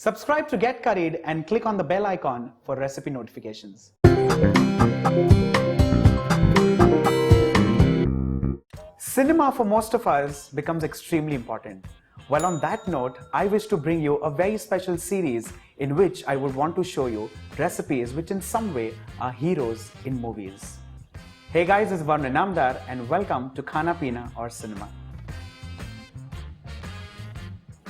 Subscribe to Get Curried and click on the bell icon for recipe notifications. Cinema for most of us becomes extremely important. Well, on that note, I wish to bring you a very special series in which I would want to show you recipes which in some way are heroes in movies. Hey guys, this is Varun Inamdar and welcome to Khana Peena Aur Cinema.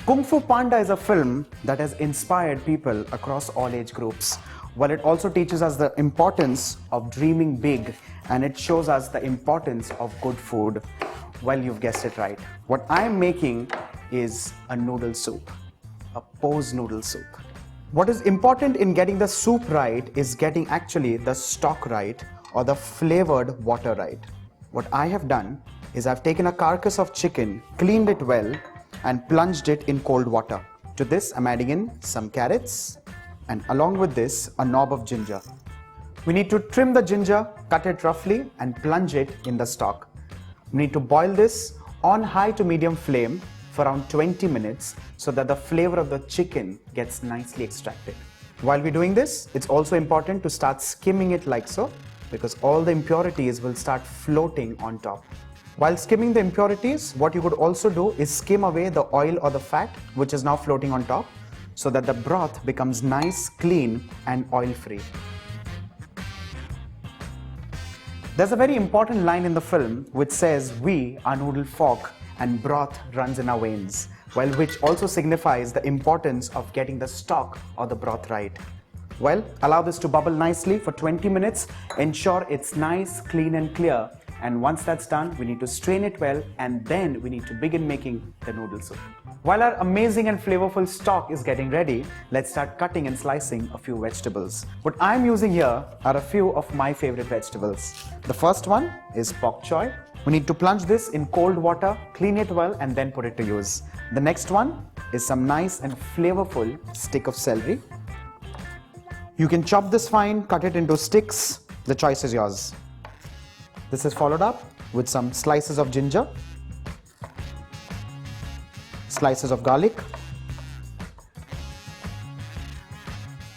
Kungfu Panda is a film that has inspired people across all age groups. Well, it also teaches us the importance of dreaming big and it shows us the importance of good food. Well, you've guessed it right. What I'm making is a noodle soup, a pose noodle soup. What is important in getting the soup right is getting actually the stock right or the flavored water right. What I have done is I've taken a carcass of chicken, cleaned it well, and plunged it in cold water. To this, I'm adding in some carrots and along with this, a knob of ginger. We need to trim the ginger, cut it roughly and plunge it in the stock. We need to boil this on high to medium flame for around 20 minutes so that the flavor of the chicken gets nicely extracted. While we're doing this, it's also important to start skimming it like so because all the impurities will start floating on top. While skimming the impurities, what you could also do is skim away the oil or the fat which is now floating on top so that the broth becomes nice, clean and oil-free. There's a very important line in the film which says, "We are noodle folk and broth runs in our veins," well, which also signifies the importance of getting the stock or the broth right. Well, allow this to bubble nicely for 20 minutes. Ensure it's nice, clean and clear. And once that's done, we need to strain it well and then we need to begin making the noodle soup. While our amazing and flavorful stock is getting ready, let's start cutting and slicing a few vegetables. What I'm using here are a few of my favorite vegetables. The first one is bok choy. We need to plunge this in cold water, clean it well and then put it to use. The next one is some nice and flavorful stick of celery. You can chop this fine, cut it into sticks. The choice is yours. This is followed up with some slices of ginger, slices of garlic,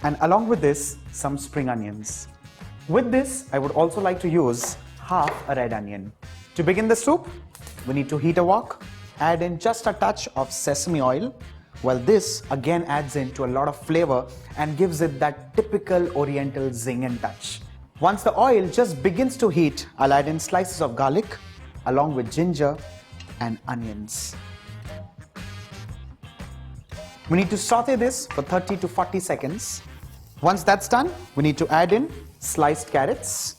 and along with this, some spring onions. With this, I would also like to use half a red onion. To begin the soup, we need to heat a wok, add in just a touch of sesame oil. Well, this again adds into a lot of flavor and gives it that typical oriental zing and touch. Once the oil just begins to heat, I'll add in slices of garlic along with ginger and onions. We need to saute this for 30 to 40 seconds. Once that's done, we need to add in sliced carrots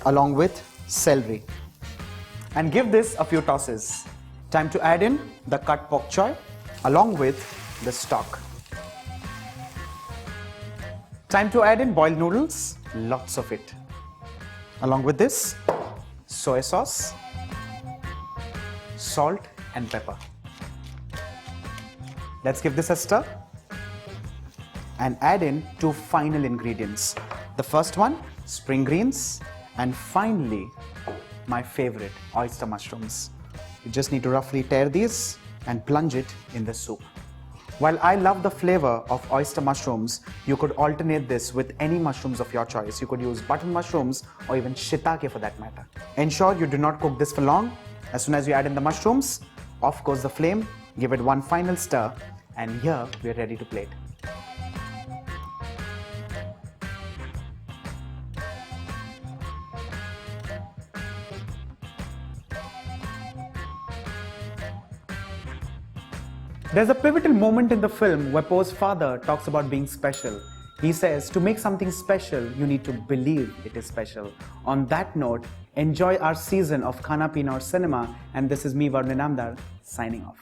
along with celery and give this a few tosses. Time to add in the cut bok choy along with the stock. Time to add in boiled noodles, lots of it. Along with this, soy sauce, salt and pepper. Let's give this a stir and add in two final ingredients. The first one, spring greens, and finally, my favorite, oyster mushrooms. You just need to roughly tear these and plunge it in the soup. While I love the flavor of oyster mushrooms, you could alternate this with any mushrooms of your choice. You could use button mushrooms or even shiitake for that matter. Ensure you do not cook this for long. As soon as you add in the mushrooms, off goes the flame, give it one final stir, and here we are ready to plate. There's a pivotal moment in the film where Poe's father talks about being special. He says, to make something special, you need to believe it is special. On that note, enjoy our season of Khana Peena Aur Cinema, and this is me, Varun Inamdar, signing off.